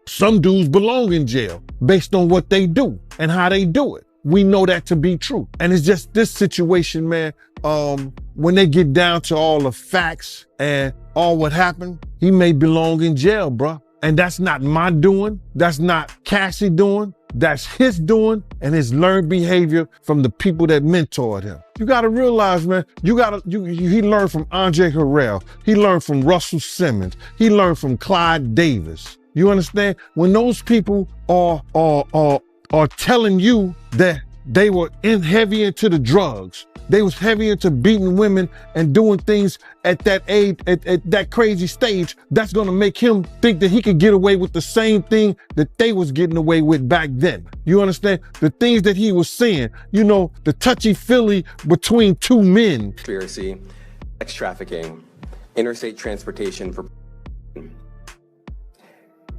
Some dudes belong in jail based on what they do and how they do it. We know that to be true. And it's just this situation, man, when they get down to all the facts and all what happened, he may belong in jail, bruh. And that's not my doing. That's not Cassie doing. That's his doing and his learned behavior from the people that mentored him. You gotta realize, man, he learned from Andre Harrell. He learned from Russell Simmons. He learned from Clyde Davis. You understand? When those people are telling you that they were heavy into the drugs, they was heavy into beating women and doing things at that age, at that crazy stage, that's gonna make him think that he could get away with the same thing that they was getting away with back then. You understand? The things that he was saying, you know, the touchy-feely between two men. Conspiracy, sex trafficking, interstate transportation for...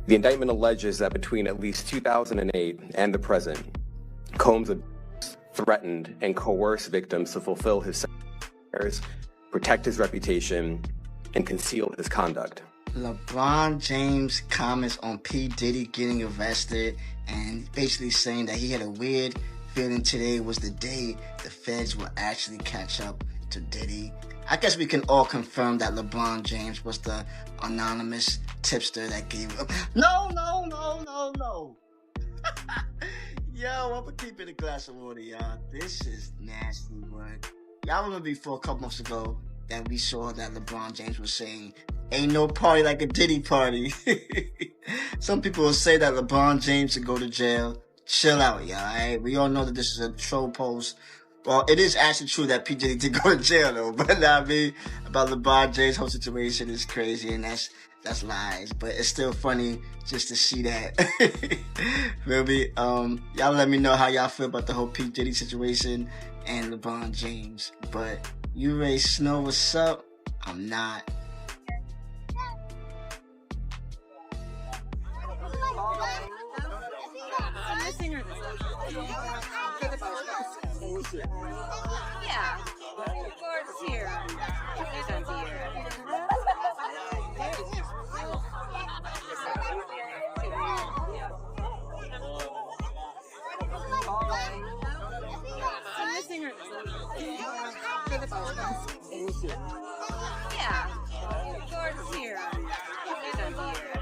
The indictment alleges that between at least 2008 and the present, Combs threatened and coerced victims to fulfill his desires, protect his reputation, and conceal his conduct. LeBron James comments on P. Diddy getting arrested and basically saying that he had a weird feeling today was the day the feds will actually catch up to Diddy. I guess we can all confirm that LeBron James was the anonymous tipster that gave up. No. Yo, I'm gonna keep it a glass of water, y'all. This is nasty, but y'all remember before a couple months ago that we saw that LeBron James was saying, ain't no party like a Diddy party. Some people will say that LeBron James should go to jail. Chill out, y'all, alright? We all know that this is a troll post. Well, it is actually true that P. Diddy did go to jail, though. But I mean, about LeBron James' whole situation is crazy, and that's lies. But it's still funny just to see that. Feel me? Y'all let me know how y'all feel about the whole P. Diddy situation and LeBron James. But you Ray Snow, what's up? I'm not. Yeah, Gord's here. He's on here. Yeah, Gord's here. He's on here.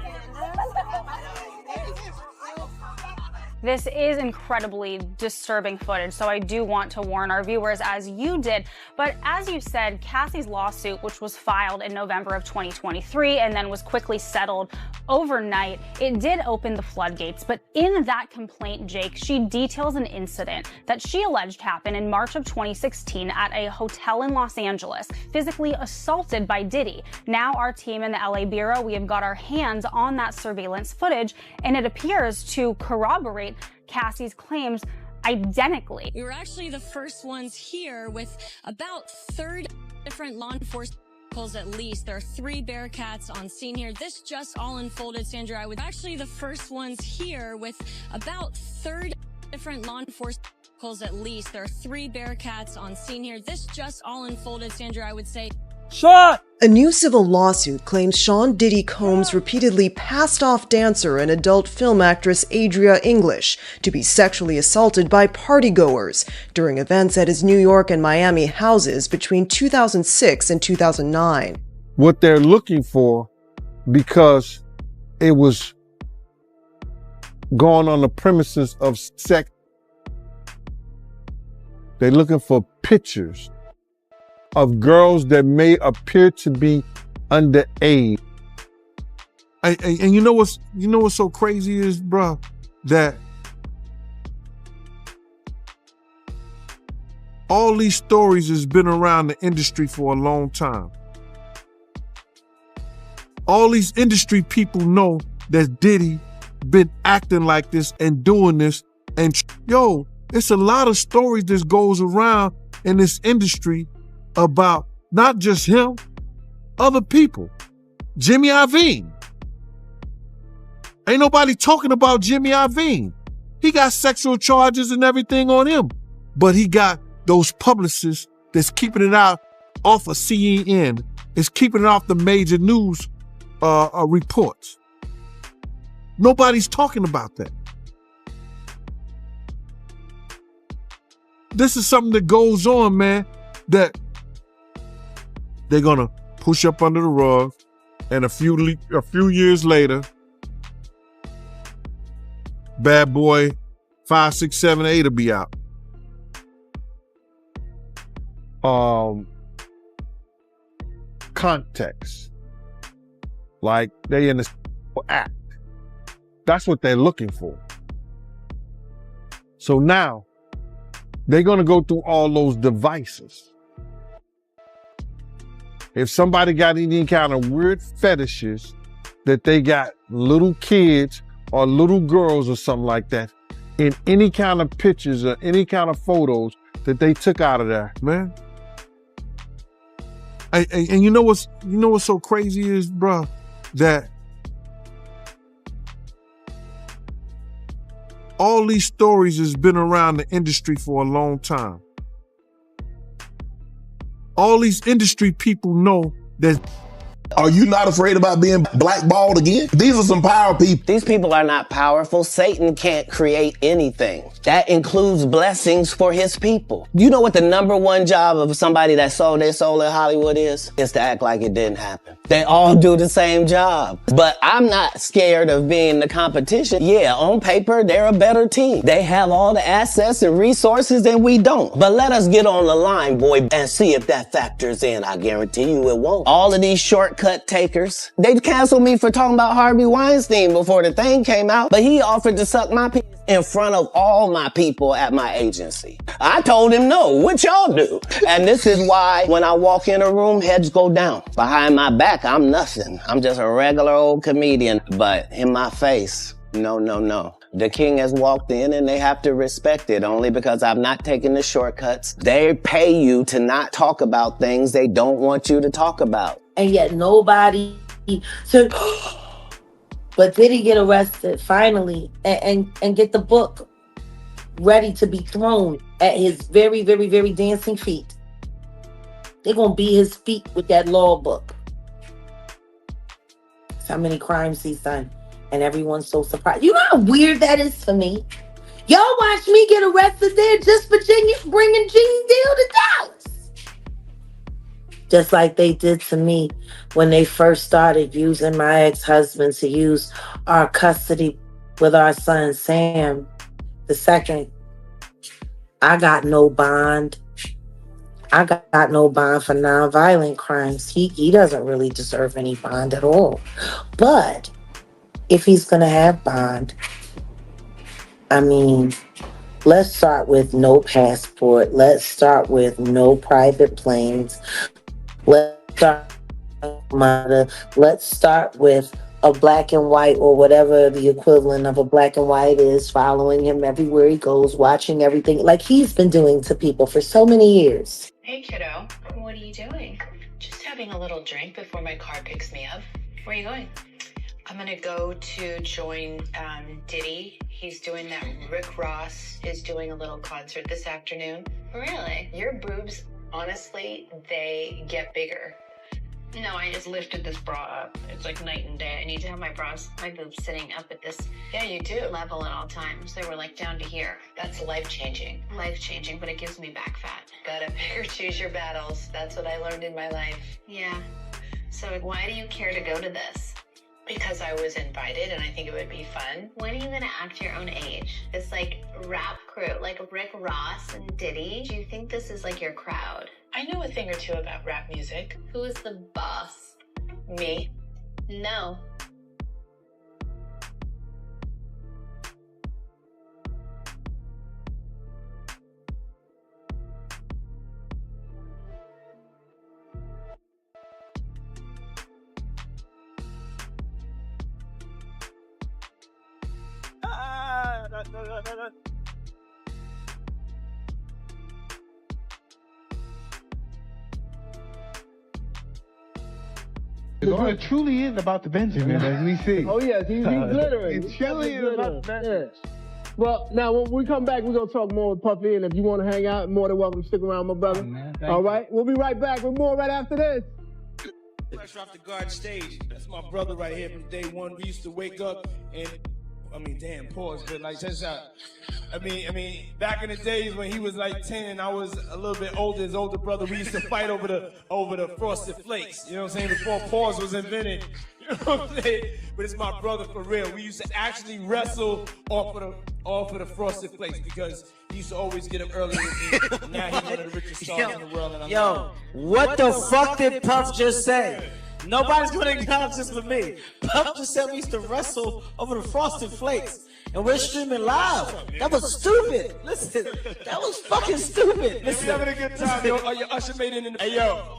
This is incredibly disturbing footage, so I do want to warn our viewers, as you did. But as you said, Cassie's lawsuit, which was filed in November of 2023 and then was quickly settled overnight, it did open the floodgates. But in that complaint, Jake, she details an incident that she alleged happened in March of 2016 at a hotel in Los Angeles, physically assaulted by Diddy. Now our team in the LA Bureau, we have got our hands on that surveillance footage, and it appears to corroborate Cassie's claims identically. We were actually the first ones here with about 30 different law enforcement vehicles at least. There are 3 Bearcats on scene here. This just all unfolded, Sandra. I was actually the first ones here with about 30 different law enforcement vehicles at least. There are 3 Bearcats on scene here. This just all unfolded, Sandra, I would say. Shot! A new civil lawsuit claims Sean Diddy Combs repeatedly passed off dancer and adult film actress Adria English to be sexually assaulted by partygoers during events at his New York and Miami houses between 2006 and 2009. What they're looking for, because it was going on the premises of sex, they're looking for pictures of girls that may appear to be underage. And you know what's so crazy is, bro, that all these stories has been around the industry for a long time. All these industry people know that Diddy been acting like this and doing this. And yo, it's a lot of stories that goes around in this industry about not just him, other people. Jimmy Iovine. Ain't nobody talking about Jimmy Iovine. He got sexual charges and everything on him, but he got those publicists that's keeping it out off of CNN, is keeping it off the major news reports. Nobody's talking about that. This is something that goes on, man, that they're gonna push up under the rug, and a few years later, Bad Boy 5, 6, 7, 8 will be out. Context. Like they in the act. That's what they're looking for. So now, they're gonna go through all those devices. If somebody got any kind of weird fetishes that they got little kids or little girls or something like that in any kind of pictures or any kind of photos that they took out of there, man. And you know what's so crazy is, bro, that all these stories has been around the industry for a long time. All these industry people know that. Are you not afraid about being blackballed again? These are some power people. These people are not powerful. Satan can't create anything. That includes blessings for his people. You know what the #1 job of somebody that sold their soul in Hollywood is? It's to act like it didn't happen. They all do the same job. But I'm not scared of being the competition. Yeah, on paper, they're a better team. They have all the assets and resources and we don't. But let us get on the line, boy, and see if that factors in. I guarantee you it won't. All of these shortcut takers, they canceled me for talking about Harvey Weinstein before the thing came out, but he offered to suck my penis in front of all my people at my agency. I told him no, what y'all do? And this is why when I walk in a room, heads go down. Behind my back, I'm nothing. I'm just a regular old comedian, but in my face, no, no, no. The king has walked in and they have to respect it only because I've not taken the shortcuts. They pay you to not talk about things they don't want you to talk about. And yet nobody said, but did he get arrested finally and get the book ready to be thrown at his very, very, very dancing feet? They're going to beat his feet with that law book. That's how many crimes he's done. And everyone's so surprised. You know how weird that is for me? Y'all watch me get arrested there just for bringing Gene Deal to Dallas. Just like they did to me when they first started using my ex-husband to use our custody with our son, Sam, the second. I got no bond. I got no bond for nonviolent crimes. He doesn't really deserve any bond at all. But if he's going to have bond, I mean, let's start with no passport. Let's start with no private planes. Let's start with a black and white, or whatever the equivalent of a black and white is, following him everywhere he goes, watching everything like he's been doing to people for so many years. Hey kiddo, what are you doing? Just having a little drink before my car picks me up. Where are you going? I'm gonna go to join Diddy. He's doing that. Rick Ross is doing a little concert this afternoon. Really? Your boobs, honestly, they get bigger. No, I just lifted this bra up. It's like night and day. I need to have my boobs sitting up at this level at all times. They were like down to here. That's life-changing. Life-changing, but it gives me back fat. Gotta pick or choose your battles. That's what I learned in my life. Yeah. So why do you care to go to this? Because I was invited and I think it would be fun. When are you gonna act your own age? This like rap crew, like Rick Ross and Diddy. Do you think this is like your crowd? I know a thing or two about rap music. Who is the boss? Me? No. It truly is about the Benjamin, as we see. Oh yes, he's glittering. It truly is about the Benjamin. Yeah. Well, now when we come back, we're gonna talk more with Puffy, and if you want to hang out, more than welcome to stick around, my brother. Man, all right, we'll be right back with more right after this. Fresh off the garden stage. That's my brother right here from day one. We used to wake up and, damn, pause, but like, check this out. Back in the days when he was like 10 and I was a little bit older, his older brother, we used to fight over the Frosted Flakes. You know what I'm saying? Before pause was invented. You know what I'm saying? But it's my brother for real. We used to actually wrestle off of the Frosted Flakes because he used to always get up early with me. Now he's one of the richest stars in the world. And What the fuck did Puff just say? Nobody's gonna acknowledge this with me. Puff just said we used to wrestle over the Frosted Flakes. And we're streaming live. That was stupid. Listen, that was fucking stupid. Listen. We having a good time, yo. Your Usher made it in the... Hey, yo.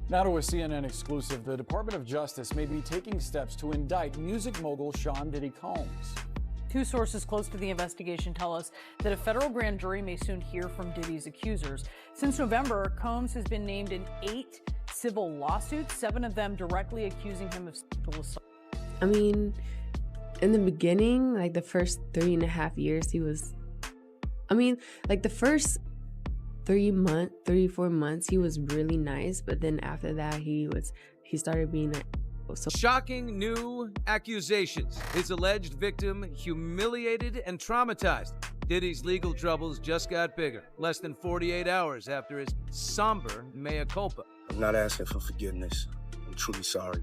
Now to a CNN exclusive, the Department of Justice may be taking steps to indict music mogul Sean Diddy Combs. Two sources close to the investigation tell us that a federal grand jury may soon hear from Diddy's accusers. Since November, Combs has been named in 8 civil lawsuits, 7 of them directly accusing him of sexual assault. In the beginning, like the first 3.5 years, he was, the first 3-4 months, he was really nice, but then after that, he started being Shocking new accusations. His alleged victim humiliated and traumatized. Diddy's legal troubles just got bigger, less than 48 hours after his somber mea culpa. I'm not asking for forgiveness. I'm truly sorry.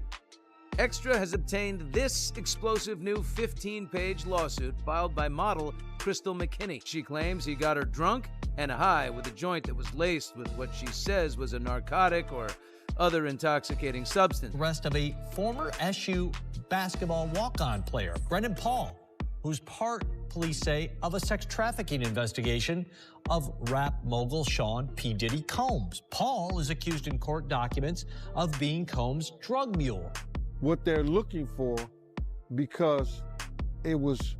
Extra has obtained this explosive new 15-page lawsuit filed by model Crystal McKinney. She claims he got her drunk and high with a joint that was laced with what she says was a narcotic or other intoxicating substance. Arrest of a former SU basketball walk-on player, Brendan Paul, who's part, police say, of a sex trafficking investigation of rap mogul Sean P. Diddy Combs. Paul is accused in court documents of being Combs' drug mule. What they're looking for, because it was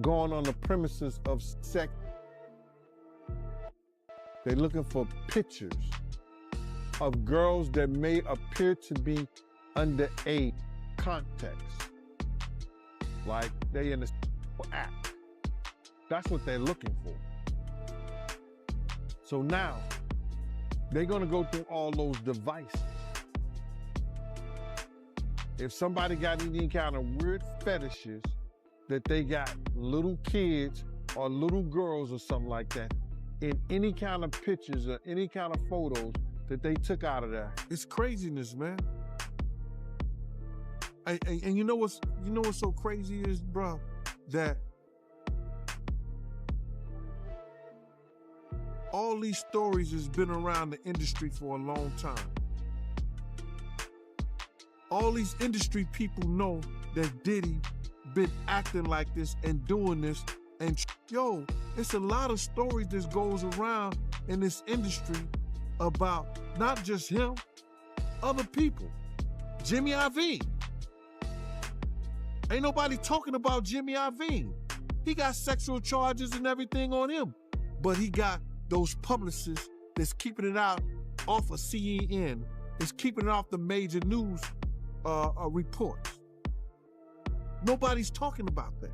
going on the premises of sex, they're looking for pictures of girls that may appear to be under a context, like they in a act. That's what they're looking for. So now, they're gonna go through all those devices. If somebody got any kind of weird fetishes that they got little kids or little girls or something like that, in any kind of pictures or any kind of photos that they took out of there. It's craziness, man. And you know what's so crazy is, bro, that all these stories has been around the industry for a long time. All these industry people know that Diddy been acting like this and doing this. And yo, it's a lot of stories that goes around in this industry about not just him, other people. Jimmy Iovine. Ain't nobody talking about Jimmy Iovine. He got sexual charges and everything on him. But he got those publicists that's keeping it out off of CNN, is keeping it off the major news reports. Nobody's talking about that.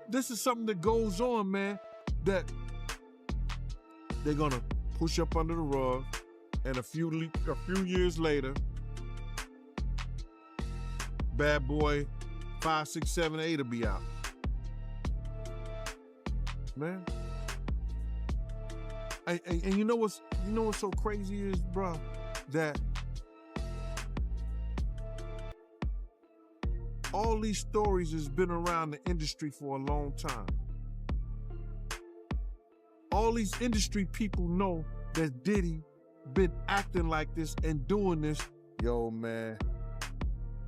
This is something that goes on, man, that they're gonna push up under the rug, and a few years later, Bad Boy 5, 6, 7, 8 will be out. Man. And you know what's so crazy is, bro, that all these stories has been around the industry for a long time. All these industry people know that Diddy been acting like this and doing this. Yo, man,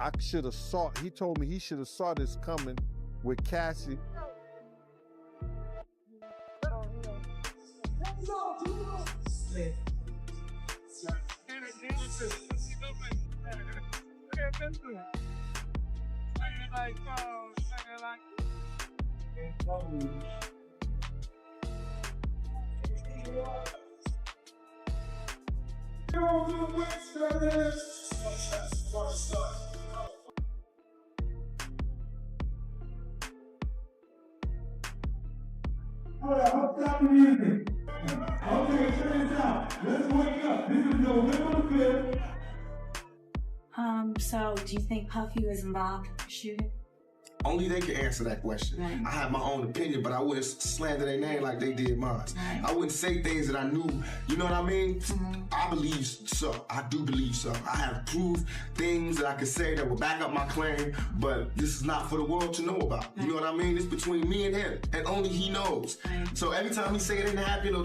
I should have saw, he told me he should have saw this coming with Cassie. Stop the music. Okay, check this out. Let's wake up. This is November 5th. So do you think Puffy was involved in the shooting? Only they can answer that question. Right. I have my own opinion, but I wouldn't slander their name like they did mine. Right. I wouldn't say things that I knew, you know what I mean? Mm-hmm. I believe so. I do believe so. I have proved things that I could say that will back up my claim, but this is not for the world to know about. Right. You know what I mean? It's between me and him, and only he knows. Right. So every time he say it ain't happening, or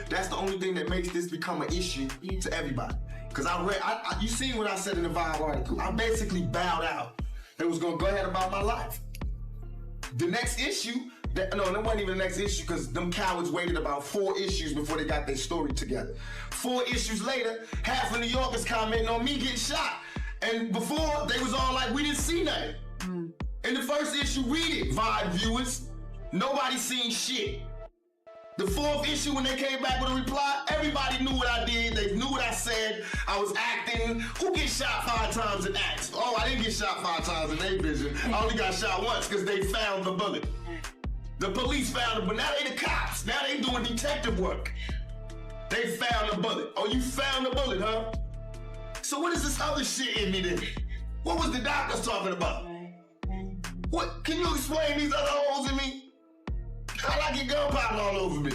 that's the only thing that makes this become an issue to everybody. Because you seen what I said in the Vibe article. I basically bowed out and was gonna go ahead about my life. The next issue, that wasn't even the next issue because them cowards waited about 4 issues before they got their story together. 4 issues later, half of New Yorkers commenting on me getting shot. And before, they was all like, we didn't see nothing. In the first issue, read it, Vibe viewers. Nobody seen shit. The 4th issue, when they came back with a reply, everybody knew what I did. They knew what I said. I was acting. Who gets shot 5 times in acts? Oh, I didn't get shot 5 times in A Vision. I only got shot once because they found the bullet. The police found it, but now they the cops. Now they doing detective work. They found the bullet. Oh, you found the bullet, huh? So what is this other shit in me then? What was the doctors talking about? What? Can you explain these other holes in me? How'd I get gunpowder all over me?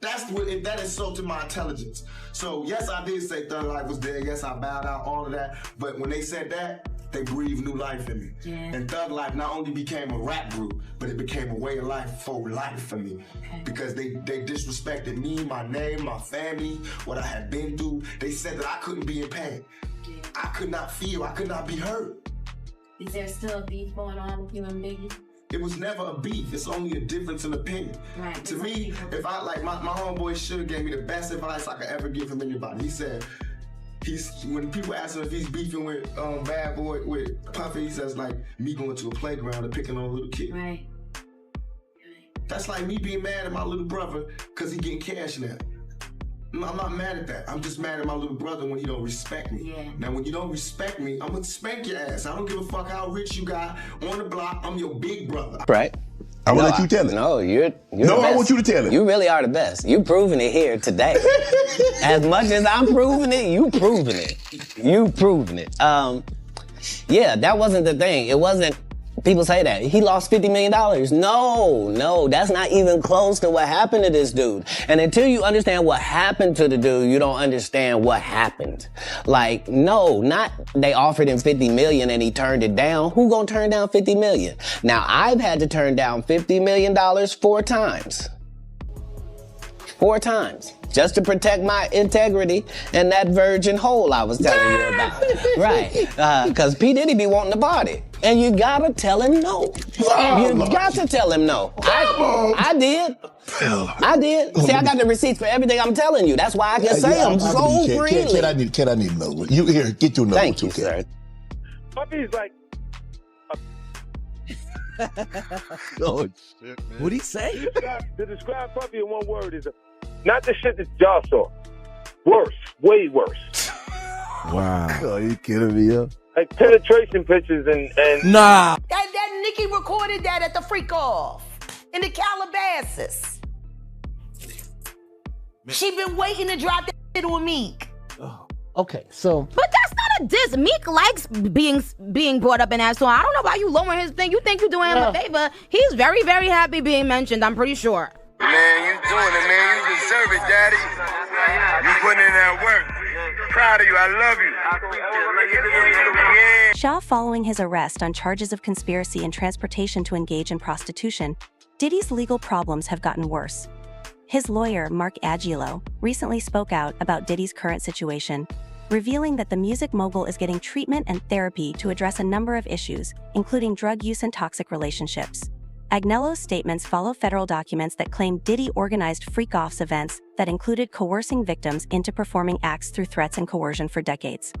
That insulted my intelligence. So yes, I did say Thug Life was dead. Yes, I bowed out, all of that. But when they said that, they breathed new life in me. Yeah. And Thug Life not only became a rap group, but it became a way of life for life for me. Okay. Because they disrespected me, my name, my family, what I had been through. They said that I couldn't be in pain. Yeah. I could not feel, I could not be hurt. Is there still a beef going on with you and Biggie? It was never a beef. It's only a difference in opinion. Right. To me, if I like my homeboy Sugar gave me the best advice I could ever give from anybody. He said when people ask him if he's beefing with Bad Boy with Puffy, he says like me going to a playground and picking on a little kid. Right. That's like me being mad at my little brother because he getting cash now. I'm not mad at that. I'm just mad at my little brother when he don't respect me. Yeah. Now, when you don't respect me, I'm gonna spank your ass. I don't give a fuck how rich you got on the block. I'm your big brother. Right. I will let you tell it. No, you're no, the best. I want you to tell it. You really are the best. You proving it here today. As much as I'm proving it, you proving it. You proving it. Yeah, that wasn't the thing. It wasn't. People say that. He lost $50 million. No, that's not even close to what happened to this dude. And until you understand what happened to the dude, you don't understand what happened. Like, no, not they offered him $50 million and he turned it down. Who gonna turn down $50 million? Now, I've had to turn down $50 million 4 times. 4 times. Just to protect my integrity and that virgin hole I was telling you about. Right. Because P. Diddy be wanting to party. And you gotta tell him no. You got to tell him no. I did. I did. See, I got the receipts for everything I'm telling you. That's why I can say them so freely. Kid, I need another one. You here, get your number. Thank you, sir. Puppy's like... Oh, shit, man. What'd he say? To describe Puppy in one word is not the shit that y'all saw. Worse. Way worse. Wow. Oh, you kidding me, yo? Like penetration pictures and Nah. That Nikki recorded that at the FREAKOFF in the Calabasas. She been waiting to drop that shit on Meek. Oh, okay, so. But that's not a diss. Meek likes being brought up in that song. I don't know why you lowering his thing. You think you're doing him a favor. He's very, very happy being mentioned, I'm pretty sure. Man, you doing it, man. You deserve it, Daddy. You putting in that work. Proud of you. I love you. Yeah. Shaw following his arrest on charges of conspiracy and transportation to engage in prostitution, Diddy's legal problems have gotten worse. His lawyer, Marc Agnifilo, recently spoke out about Diddy's current situation, revealing that the music mogul is getting treatment and therapy to address a number of issues, including drug use and toxic relationships. Agnilo's statements follow federal documents that claim Diddy organized FREAKOFF's events that included coercing victims into performing acts through threats and coercion for decades.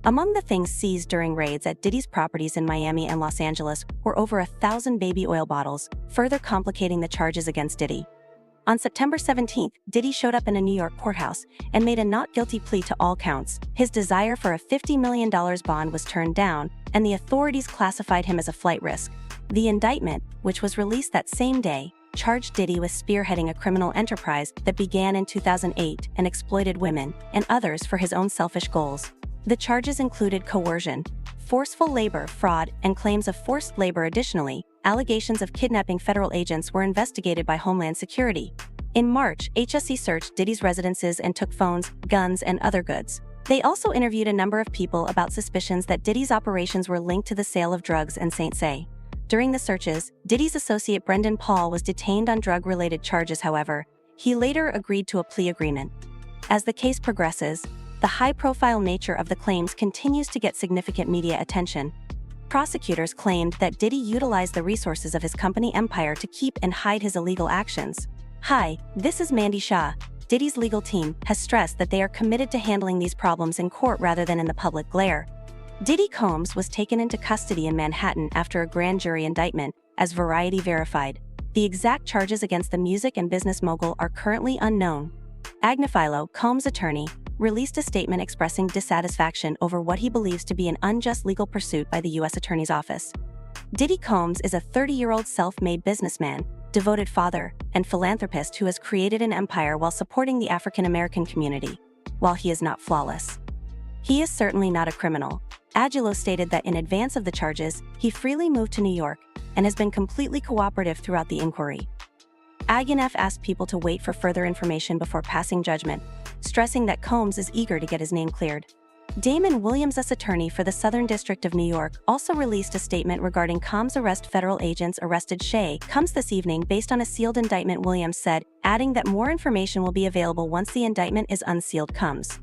Among the things seized during raids at Diddy's properties in Miami and Los Angeles were over 1,000 baby oil bottles, further complicating the charges against Diddy. On September 17th, Diddy showed up in a New York courthouse and made a not guilty plea to all counts. His desire for a $50 million bond was turned down, and the authorities classified him as a flight risk. The indictment, which was released that same day, charged Diddy with spearheading a criminal enterprise that began in 2008 and exploited women and others for his own selfish goals. The charges included coercion, forceful labor, fraud, and claims of forced labor. Additionally, allegations of kidnapping federal agents were investigated by Homeland Security. In March, HSC searched Diddy's residences and took phones, guns, and other goods. They also interviewed a number of people about suspicions that Diddy's operations were linked to the sale of drugs and St. Say. During the searches, Diddy's associate Brendan Paul was detained on drug-related charges. However, he later agreed to a plea agreement. As the case progresses, the high-profile nature of the claims continues to get significant media attention. Prosecutors claimed that Diddy utilized the resources of his company empire to keep and hide his illegal actions. Hi, this is Mandy Shah. Diddy's legal team has stressed that they are committed to handling these problems in court rather than in the public glare. Diddy Combs was taken into custody in Manhattan after a grand jury indictment, as Variety verified. The exact charges against the music and business mogul are currently unknown. Agnifilo, Combs' attorney, released a statement expressing dissatisfaction over what he believes to be an unjust legal pursuit by the U.S. Attorney's Office. Diddy Combs is a 30-year-old self-made businessman, devoted father, and philanthropist who has created an empire while supporting the African-American community. While he is not flawless, he is certainly not a criminal. Agnifilo stated that in advance of the charges, he freely moved to New York and has been completely cooperative throughout the inquiry. Agnifilo asked people to wait for further information before passing judgment, stressing that Combs is eager to get his name cleared. Damon Williams' attorney for the Southern District of New York also released a statement regarding Combs' arrest. Federal agents arrested Shay Combs this evening based on a sealed indictment, Williams said, adding that more information will be available once the indictment is unsealed. Combs'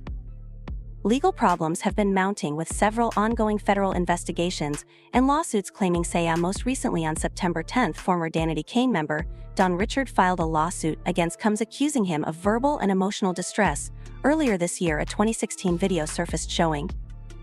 legal problems have been mounting with several ongoing federal investigations and lawsuits claiming Saya. Most recently on September 10th, former Danity Kane member Don Richard filed a lawsuit against Combs accusing him of verbal and emotional distress. Earlier this year, a 2016 video surfaced showing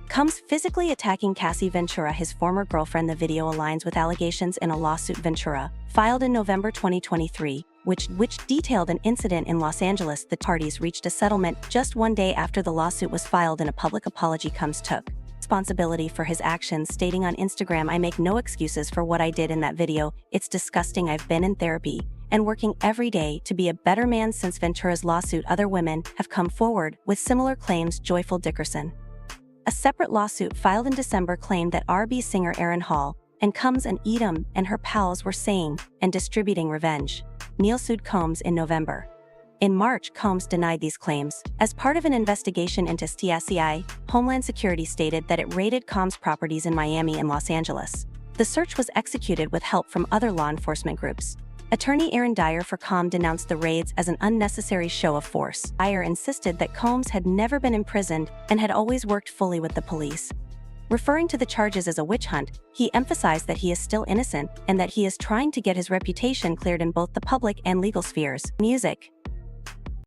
Combs physically attacking Cassie Ventura, his former girlfriend. The video aligns with allegations in a lawsuit Ventura filed in November 2023, which detailed an incident in Los Angeles. The parties reached a settlement just one day after the lawsuit was filed. In a public apology, Combs took responsibility for his actions, stating on Instagram, "I make no excuses for what I did in that video. It's disgusting. I've been in therapy and working every day to be a better man since Ventura's lawsuit. Other women have come forward with similar claims." Joyful Dickerson. A separate lawsuit filed in December claimed that R&B singer Aaron Hall and Combs and Edom and her pals were saying and distributing revenge. Neil sued Combs in November. In March, Combs denied these claims. As part of an investigation into STSCI, Homeland Security stated that it raided Combs' properties in Miami and Los Angeles. The search was executed with help from other law enforcement groups. Attorney Aaron Dyer for Combs denounced the raids as an unnecessary show of force. Dyer insisted that Combs had never been imprisoned and had always worked fully with the police. Referring to the charges as a witch hunt, he emphasized that he is still innocent and that he is trying to get his reputation cleared in both the public and legal spheres. Music.